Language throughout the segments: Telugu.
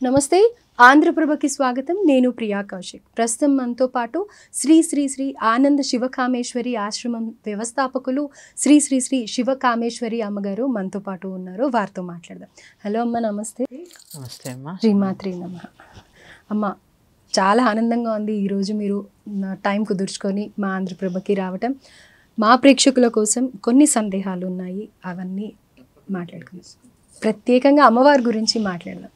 నమస్తే ఆంధ్రప్రభకి స్వాగతం. నేను ప్రియా కౌశిక్. ప్రస్తుతం మనతో పాటు శ్రీ శ్రీ శ్రీ ఆనంద శివకామేశ్వరి ఆశ్రమం వ్యవస్థాపకులు శ్రీ శ్రీ శ్రీ శివకామేశ్వరి అమ్మగారు మనతో పాటు ఉన్నారు. వారితో మాట్లాడదాం. హలో అమ్మ, నమస్తే. నమస్తే అమ్మ. శ్రీమాత్రి నమః. అమ్మ, చాలా ఆనందంగా ఉంది ఈరోజు మీరు టైం కుదుర్చుకొని మా ఆంధ్రప్రభకి రావటం. మా ప్రేక్షకుల కోసం కొన్ని సందేహాలు ఉన్నాయి, అవన్నీ మాట్లాడుకుందాం. ప్రత్యేకంగా అమ్మవారి గురించి మాట్లాడదాం.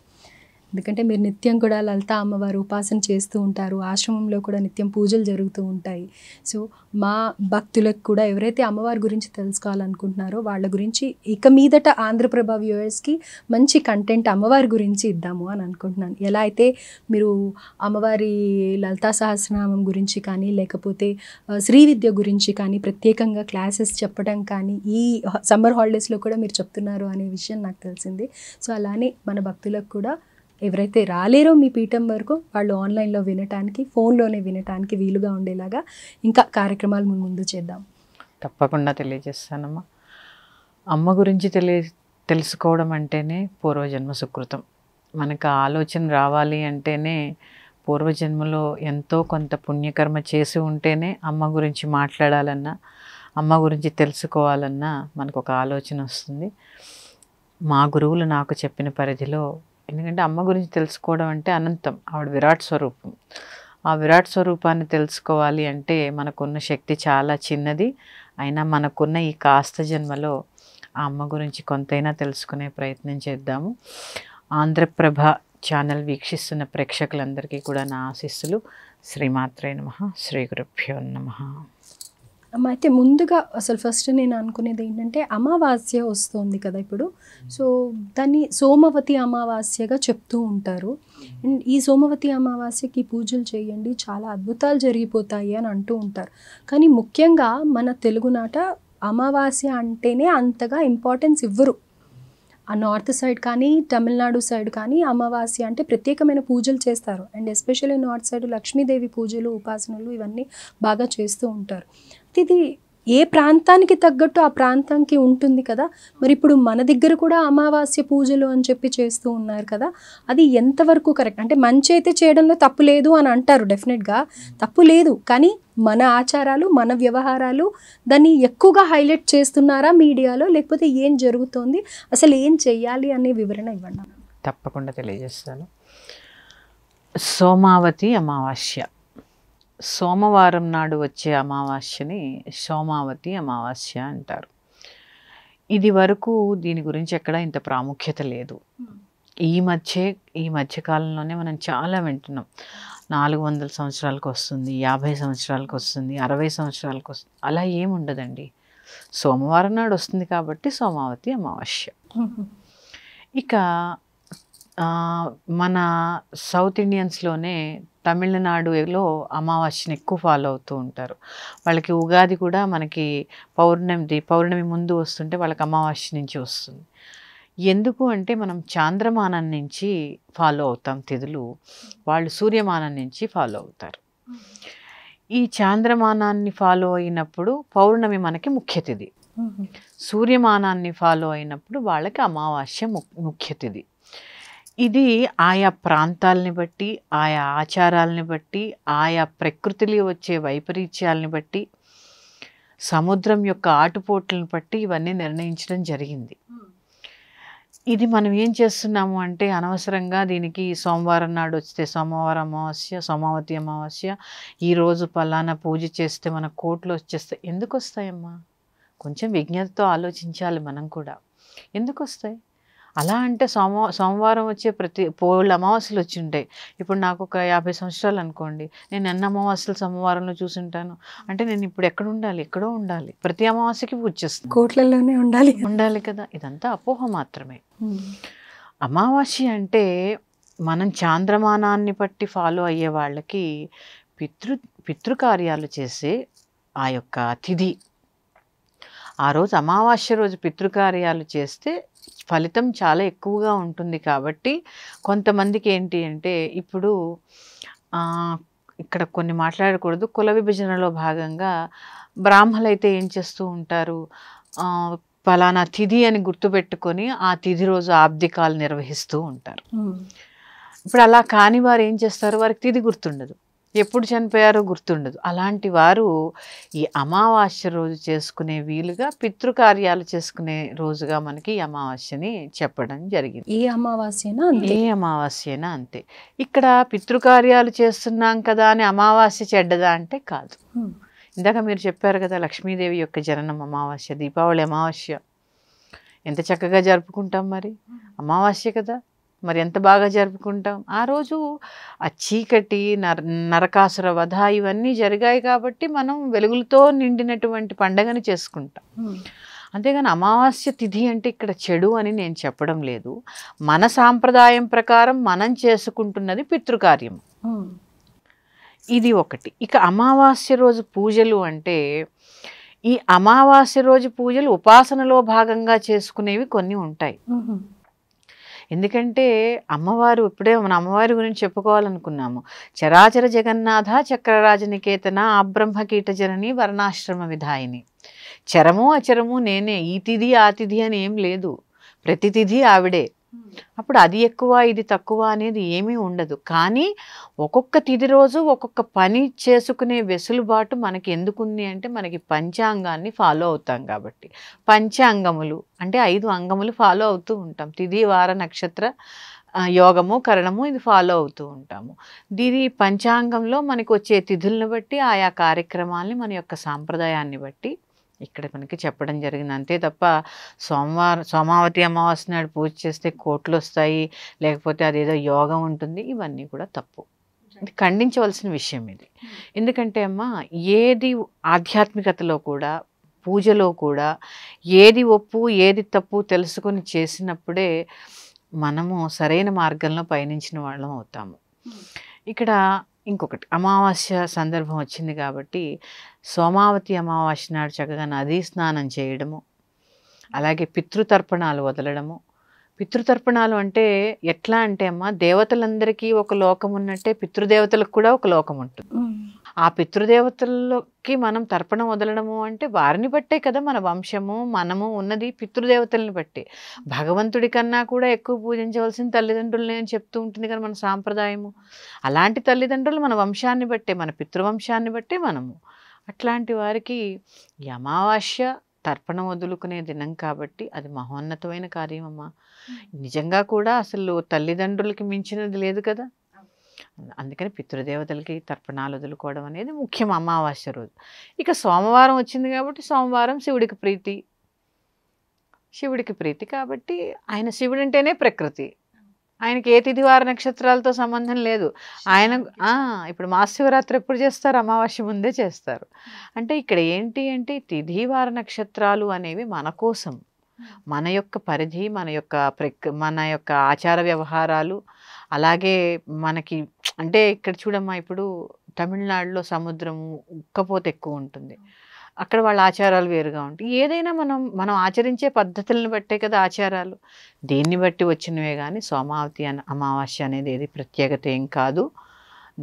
ఎందుకంటే మీరు నిత్యం కూడా లలిత అమ్మవారు ఉపాసన చేస్తూ ఉంటారు, ఆశ్రమంలో కూడా నిత్యం పూజలు జరుగుతూ ఉంటాయి. సో మా భక్తులకు కూడా ఎవరైతే అమ్మవారి గురించి తెలుసుకోవాలనుకుంటున్నారో వాళ్ళ గురించి ఇక మీదట ఆంధ్రప్రభ వ్యూవర్స్కి మంచి కంటెంట్ అమ్మవారి గురించి ఇద్దాము అని అనుకుంటున్నాను. ఎలా అయితే మీరు అమ్మవారి లలితా సహస్రనామం గురించి కానీ లేకపోతే శ్రీ విద్య గురించి కానీ ప్రత్యేకంగా క్లాసెస్ చెప్పడం కానీ ఈ సమ్మర్ హాలిడేస్లో కూడా మీరు చెప్తున్నారు అనే విషయం నాకు తెలిసింది. సో అలానే మన భక్తులకు కూడా ఎవరైతే రాలేరో మీ పీఠం వరకు వాళ్ళు ఆన్లైన్లో వినటానికి, ఫోన్లోనే వినటానికి వీలుగా ఉండేలాగా ఇంకా కార్యక్రమాలు ముందు చేద్దాం. తప్పకుండా తెలియజేస్తానమ్మా. అమ్మ గురించి తెలుసుకోవడం అంటేనే పూర్వజన్మ సుకృతం. మనకు ఆలోచన రావాలి అంటేనే పూర్వజన్మలో ఎంతో కొంత పుణ్యకర్మ చేసి ఉంటేనే అమ్మ గురించి మాట్లాడాలన్నా, అమ్మ గురించి తెలుసుకోవాలన్నా మనకు ఒక ఆలోచన వస్తుంది. మా గురువులు నాకు చెప్పిన పరిధిలో, ఎందుకంటే అమ్మ గురించి తెలుసుకోవడం అంటే అనంతం, ఆవిడ విరాట్ స్వరూపం. ఆ విరాట్ స్వరూపాన్ని తెలుసుకోవాలి అంటే మనకున్న శక్తి చాలా చిన్నది. అయినా మనకున్న ఈ కాస్త జన్మలో ఆ అమ్మ గురించి కొంతైనా తెలుసుకునే ప్రయత్నం చేద్దాము. ఆంధ్రప్రభ ఛానల్ వీక్షిస్తున్న ప్రేక్షకులందరికీ కూడా నా ఆశీస్సులు. శ్రీమాత్రే నమః. శ్రీ గురుభ్యో నమః. అమ్మ, అయితే ముందుగా అసలు ఫస్ట్ నేను అనుకునేది ఏంటంటే అమావాస్య వస్తుంది కదా ఇప్పుడు. సో దాన్ని సోమవతి అమావాస్యగా చెప్తూ ఉంటారు. అండ్ ఈ సోమవతి అమావాస్యకి పూజలు చేయండి, చాలా అద్భుతాలు జరిగిపోతాయి అని అంటూ ఉంటారు. కానీ ముఖ్యంగా మన తెలుగునాట అమావాస్య అంటేనే అంతగా ఇంపార్టెన్స్ ఇవ్వరు. ఆ నార్త్ సైడ్ కానీ తమిళనాడు సైడ్ కానీ అమావాస్య అంటే ప్రత్యేకమైన పూజలు చేస్తారు. And especially north side Lakshmidevi పూజలు, ఉపాసనలు ఇవన్నీ బాగా చేస్తూ ఉంటారు. ఇది ఏ ప్రాంతానికి తగ్గట్టు ఆ ప్రాంతానికి ఉంటుంది కదా. మరి ఇప్పుడు మన దగ్గర కూడా అమావాస్య పూజలు అని చెప్పి చేస్తూ ఉన్నారు కదా, అది ఎంతవరకు కరెక్ట్? అంటే మంచి అయితే చేయడంలో తప్పు లేదు అని అంటారు, డెఫినెట్గా తప్పు లేదు. కానీ మన ఆచారాలు, మన వ్యవహారాలు దాన్ని ఎక్కువగా హైలైట్ చేస్తున్నారా మీడియాలో, లేకపోతే ఏం జరుగుతోంది, అసలు ఏం చెయ్యాలి అనే వివరణ ఇవ్వండి. తప్పకుండా తెలియజేస్తాను. సోమావతి అమావాస్య, సోమవారం నాడు వచ్చే అమావాస్యని సోమావతి అమావాస్య అంటారు. ఇది వరకు దీని గురించి ఎక్కడ ఇంత ప్రాముఖ్యత లేదు. ఈ మధ్యకాలంలోనే మనం చాలా వింటున్నాం. 400 సంవత్సరాలకు వస్తుంది, 50 సంవత్సరాలకు వస్తుంది, 60 సంవత్సరాలకు వస్తుంది. అలా ఏముండదండి. సోమవారం నాడు వస్తుంది కాబట్టి సోమావతి అమావాస్య. ఇక మన సౌత్ ఇండియన్స్లోనే తమిళనాడులో అమావాస్యని ఎక్కువ ఫాలో అవుతూ ఉంటారు. వాళ్ళకి ఉగాది కూడా మనకి పౌర్ణమి ముందు వస్తుంటే వాళ్ళకి అమావాస్య నుంచి వస్తుంది. ఎందుకు అంటే మనం చాంద్రమానం నుంచి ఫాలో అవుతాం తిథులు, వాళ్ళు సూర్యమానం నుంచి ఫాలో అవుతారు. ఈ చాంద్రమానాన్ని ఫాలో అయినప్పుడు పౌర్ణమి మనకి ముఖ్య తిథి, సూర్యమానాన్ని ఫాలో అయినప్పుడు వాళ్ళకి అమావాస్య ముఖ్య తిథి. ఇది ఆయా ప్రాంతాలని బట్టి, ఆయా ఆచారాలని బట్టి, ఆయా ప్రకృతిలో వచ్చే వైపరీత్యాలని బట్టి, సముద్రం యొక్క ఆటుపోట్లను బట్టి ఇవన్నీ నిర్ణయించడం జరిగింది. ఇది మనం ఏం చేస్తున్నాము అంటే అనవసరంగా దీనికి సోమవారం నాడు వస్తే సోమవారం అమావాస్య, సోమావతి అమావాస్య, ఈరోజు పలానా పూజ చేస్తే మన కోట్లు వచ్చేస్తాయి. ఎందుకు వస్తాయమ్మా? కొంచెం విజ్ఞతతో ఆలోచించాలి మనం కూడా. ఎందుకు వస్తాయి అలా అంటే? సోమవారం వచ్చే పోళ్ళు అమావాస్యలు వచ్చి ఉంటాయి. ఇప్పుడు నాకు ఒక 50 సంవత్సరాలు అనుకోండి, నేను ఎన్ని అమావాస్యలు సోమవారంలో చూసుంటాను అంటే నేను ఇప్పుడు ఎక్కడ ఉండాలి? ఎక్కడో ఉండాలి. ప్రతి అమావాస్యకి పూజ చేస్తాను, కోట్లలోనే ఉండాలి కదా. ఇదంతా అపోహ మాత్రమే. అమావాస్య అంటే మనం చాంద్రమానాన్ని బట్టి ఫాలో అయ్యే వాళ్ళకి పితృకార్యాలు చేసే ఆ యొక్క తిథి. ఆ రోజు అమావాస్య రోజు పితృకార్యాలు చేస్తే ఫలితం చాలా ఎక్కువగా ఉంటుంది. కాబట్టి కొంతమందికి ఏంటి అంటే, ఇప్పుడు ఇక్కడ కొన్ని మాట్లాడకూడదు, కుల విభజనలో భాగంగా బ్రాహ్మణులు అయితే ఏం చేస్తూ ఉంటారు, పలానా తిథి అని గుర్తుపెట్టుకొని ఆ తిథి రోజు ఆబ్దికాలు నిర్వహిస్తూ ఉంటారు. ఇప్పుడు అలా కాని వారు ఏం చేస్తారు, వారికి తిథి గుర్తుండదు, ఎప్పుడు చనిపోయారో గుర్తుండదు. అలాంటి వారు ఈ అమావాస్య రోజు చేసుకునే వీలుగా పితృకార్యాలు చేసుకునే రోజుగా మనకి ఈ అమావాస్యని చెప్పడం జరిగింది. ఏ అమావాస్యనా అంతే. ఏ అమావాస్యనా అంతే. ఇక్కడ పితృకార్యాలు చేస్తున్నాం కదా అని అమావాస్య చెడ్డదా అంటే కాదు. ఇందాక మీరు చెప్పారు కదా, లక్ష్మీదేవి యొక్క జననం అమావాస్య, దీపావళి అమావాస్య ఎంత చక్కగా జరుపుకుంటాం. మరి అమావాస్య కదా, మరి ఎంత బాగా జరుపుకుంటాం. ఆ రోజు ఆ చీకటి, నరకాసుర వధ ఇవన్నీ జరిగాయి కాబట్టి మనం వెలుగులతో నిండినటువంటి పండగని చేసుకుంటాం. అంతేగాని అమావాస్య తిథి అంటే ఇక్కడ చెడు అని నేను చెప్పడం లేదు. మన సాంప్రదాయం ప్రకారం మనం చేసుకుంటున్నది పితృకార్యం, ఇది ఒకటి. ఇక అమావాస్య రోజు పూజలు అంటే, ఈ అమావాస్య రోజు పూజలు ఉపాసనలో భాగంగా చేసుకునేవి కొన్ని ఉంటాయి. ఎందుకంటే అమ్మవారు, ఇప్పుడే మన అమ్మవారి గురించి చెప్పుకోవాలనుకున్నాము. చరాచర జగన్నాథ చక్రరాజనికేతన ఆబ్రహ్మకీట జనని వర్ణాశ్రమ విధాయిని. చరము అచరము నేనే, ఈ తిథి ఆ తిథి అని ఏం లేదు, ప్రతి తిథి ఆవిడే. అప్పుడు అది ఎక్కువ ఇది తక్కువ అనేది ఏమీ ఉండదు. కానీ ఒక్కొక్క తిథి రోజు ఒక్కొక్క పని చేసుకునే వెసులుబాటు మనకి ఎందుకుంది అంటే, మనకి పంచాంగాన్ని ఫాలో అవుతాం కాబట్టి. పంచాంగములు అంటే 5 అంగములు ఫాలో అవుతూ ఉంటాం. తిథి వార నక్షత్ర యోగము కరణము ఇది ఫాలో అవుతూ ఉంటాము. దీని పంచాంగంలో మనకు వచ్చే తిథులను బట్టి ఆయా కార్యక్రమాల్ని మన యొక్క సాంప్రదాయాన్ని బట్టి ఇక్కడ మనకి చెప్పడం జరిగింది. అంతే తప్ప సోమావతి అమావాస్య నాడు పూజ చేస్తే కోట్లు వస్తాయి, లేకపోతే అదేదో యోగం ఉంటుంది, ఇవన్నీ కూడా తప్పు. ఇది ఖండించవలసిన విషయం ఇది. ఎందుకంటే అమ్మ, ఏది ఆధ్యాత్మికతలో కూడా పూజలో కూడా ఏది ఒప్పు ఏది తప్పు తెలుసుకొని చేసినప్పుడే మనము సరైన మార్గంలో పయనించిన వాళ్ళం అవుతాము. ఇక్కడ ఇంకొకటి, అమావాస్య సందర్భం వచ్చింది కాబట్టి సోమావతి అమావాస్య నాడు చక్కగా నదీ స్నానం చేయడము, అలాగే పితృతర్పణాలు వదలడము. పితృతర్పణాలు అంటే ఎట్లా అంటే అమ్మ, దేవతలందరికీ ఒక లోకం ఉన్నట్టే పితృదేవతలకు కూడా ఒక లోకం ఉంటుంది. ఆ పితృదేవతల్లోకి మనం తర్పణం వదలడము అంటే వారిని బట్టే కదా మన వంశము మనము ఉన్నది, పితృదేవతల్ని బట్టే. భగవంతుడి కన్నా కూడా ఎక్కువ పూజించవలసిన తల్లిదండ్రులని అని చెప్తూ ఉంటుంది కదా మన సాంప్రదాయము. అలాంటి తల్లిదండ్రులు మన వంశాన్ని బట్టే, మన పితృవంశాన్ని బట్టే మనము. అట్లాంటి వారికి ఈ అమావాస్య తర్పణం వదులుకునే దినం కాబట్టి అది మహోన్నతమైన కార్యం అమ్మా. నిజంగా కూడా అసలు తల్లిదండ్రులకి మించినది లేదు కదా. అందుకని పితృదేవతలకి తర్పణాలు వదులుకోవడం అనేది ముఖ్యం అమావాస్య రోజు. ఇక సోమవారం వచ్చింది కాబట్టి సోమవారం శివుడికి ప్రీతి కాబట్టి ఆయన శివుడు అంటేనే ప్రకృతి. ఆయనకి ఏ తిథి వార నక్షత్రాలతో సంబంధం లేదు. ఆయన ఇప్పుడు మహాశివరాత్రి ఎప్పుడు చేస్తారు, అమావాస్య ముందే చేస్తారు. అంటే ఇక్కడ ఏంటి అంటే తిథి వార నక్షత్రాలు అనేవి మన కోసం, మన యొక్క పరిధి, మన యొక్క ఆచార వ్యవహారాలు. అలాగే మనకి అంటే ఇక్కడ చూడమ్మా, ఇప్పుడు తమిళనాడులో సముద్రము ఉక్కపోతే ఎక్కువ ఉంటుంది, అక్కడ వాళ్ళ ఆచారాలు వేరుగా ఉంటాయి. ఏదైనా మనం ఆచరించే పద్ధతులను బట్టే కదా ఆచారాలు, దీన్ని బట్టి వచ్చినవే. కానీ సోమావతి అమావాస్య అనేది ఏది ప్రత్యేకత ఏం కాదు.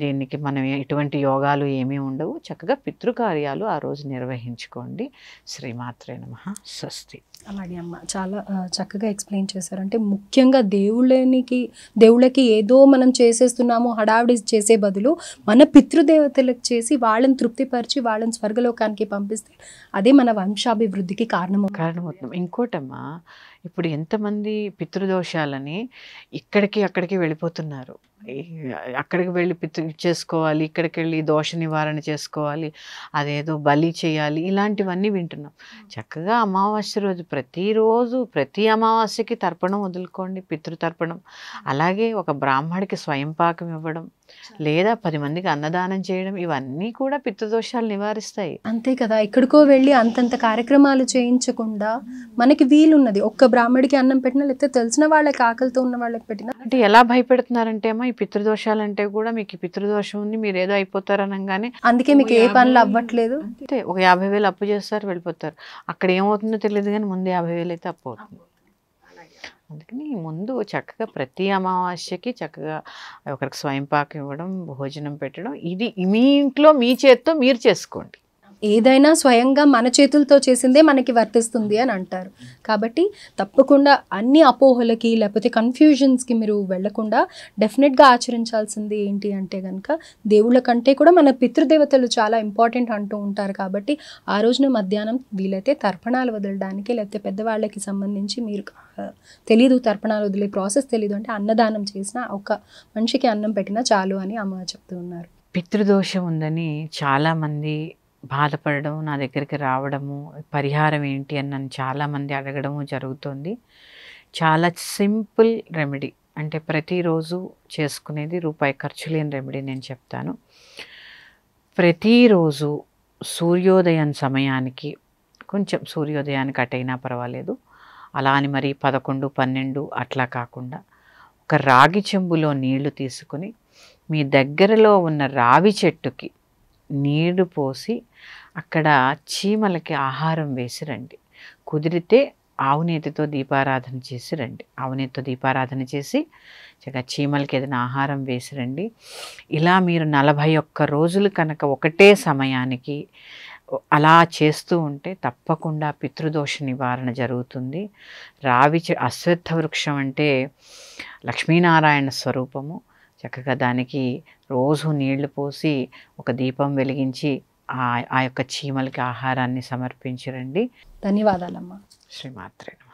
దీనికి మనం ఎటువంటి యోగాలు ఏమీ ఉండవు. చక్కగా పితృకార్యాలు ఆ రోజు నిర్వహించుకోండి. శ్రీమాత్రే నమః. స్వస్తి. అలాగే అమ్మ, చాలా చక్కగా ఎక్స్ప్లెయిన్ చేశారు. అంటే ముఖ్యంగా దేవుళ్ళకి ఏదో మనం చేసేస్తున్నాము హడావిడి చేసే బదులు మన పితృదేవతలకు చేసి వాళ్ళని తృప్తిపరిచి వాళ్ళని స్వర్గలోకానికి పంపిస్తే అదే మన వంశాభివృద్ధికి కారణమవుతుంది. ఇంకోటమ్మా, ఇప్పుడు ఎంతమంది పితృదోషాలని అక్కడికి వెళ్ళిపోతున్నారు. అక్కడికి వెళ్ళి చేసుకోవాలి, ఇక్కడికి వెళ్ళి దోష నివారణ చేసుకోవాలి, అదేదో బలి చేయాలి, ఇలాంటివన్నీ వింటున్నాం. చక్కగా అమావాస్య రోజు ప్రతి అమావాస్యకి తర్పణం వదులుకోండి, పితృతర్పణం. అలాగే ఒక బ్రాహ్మడికి స్వయంపాకం ఇవ్వడం, లేదా 10 మందికి అన్నదానం చేయడం, ఇవన్నీ కూడా పితృదోషాలు నివారిస్తాయి. అంతే కదా. ఎక్కడికో వెళ్ళి అంతంత కార్యక్రమాలు చేయించకుండా మనకి వీలున్నది ఒక్క బ్రాహ్మడికి అన్నం పెట్టినా, లేకపోతే తెలిసిన వాళ్ళకి ఆకలితో ఉన్న వాళ్ళకి పెట్టినా. అంటే ఎలా భయపెడుతున్నారంటే అమ్మా, ఈ పితృదోషాలంటే కూడా మీకు పితృదోషం ఉంది, మీరు ఏదో అయిపోతారనగానే అందుకే మీకు ఏ పనులు అవ్వట్లేదు అంటే ఒక 50,000 అప్పు చేస్తారు, వెళ్ళిపోతారు. అక్కడ ఏమవుతుందో తెలియదు కానీ ముందు 50,000 అయితే అప్పు అవుతుంది. అందుకని ముందు చక్కగా ప్రతి అమావాస్యకి చక్కగా ఒకరికి స్వయంపాకం ఇవ్వడం, భోజనం పెట్టడం, ఇది మీ ఇంట్లో మీ చేత్తో మీరు చేసుకోండి. ఏదైనా స్వయంగా మన చేతులతో చేసిందే మనకి వర్తిస్తుంది అని అంటారు. కాబట్టి తప్పకుండా అన్ని అపోహలకి లేకపోతే కన్ఫ్యూజన్స్కి మీరు వెళ్లకుండా డెఫినెట్గా ఆచరించాల్సింది ఏంటి అంటే కనుక దేవుళ్ళ కంటే కూడా మన పితృదేవతలు చాలా ఇంపార్టెంట్ అంటూ ఉంటారు. కాబట్టి ఆ రోజున మధ్యాహ్నం వీలైతే తర్పణాలు వదలడానికి, లేకపోతే పెద్దవాళ్ళకి సంబంధించి మీరు తెలీదు తర్పణాలు వదిలే ప్రాసెస్ తెలీదు అంటే అన్నదానం చేసిన ఒక మనిషికి అన్నం పెట్టినా చాలు అని అమ్మ చెప్తూ ఉన్నారు. పితృదోషం ఉందని చాలామంది బాధపడడం, నా దగ్గరికి రావడము, పరిహారం ఏంటి అని నన్ను చాలామంది అడగడము జరుగుతుంది. చాలా సింపుల్ రెమెడీ, అంటే ప్రతిరోజు చేసుకునేది రూపాయి ఖర్చు లేని రెమెడీ నేను చెప్తాను. ప్రతిరోజు సూర్యోదయం సమయానికి, కొంచెం సూర్యోదయానికి అటైనా పర్వాలేదు, అలా అని మరి 11, 12 అట్లా కాకుండా ఒక రాగి చెంబులో నీళ్లు తీసుకుని మీ దగ్గరలో ఉన్న రావి చెట్టుకి నీళ్లు పోసి అక్కడ చీమలకి ఆహారం వేసి రండి. కుదిరితే ఆవునేతితో దీపారాధన చేసి రండి. ఆవునేతితో దీపారాధన చేసి చక్కగా చీమలకి ఏదైనా ఆహారం వేసి రండి. ఇలా మీరు 41 రోజులు కనుక ఒకటే సమయానికి అలా చేస్తూ ఉంటే తప్పకుండా పితృదోష నివారణ జరుగుతుంది. అశ్వత్థ వృక్షం అంటే లక్ష్మీనారాయణ స్వరూపము. చక్కగా దానికి రోజు నీళ్లు పోసి ఒక దీపం వెలిగించి ఆ యొక్క చీమలకి ఆహారాన్ని సమర్పించరండి. ధన్యవాదాలమ్మా. శ్రీమాత్రే నమః.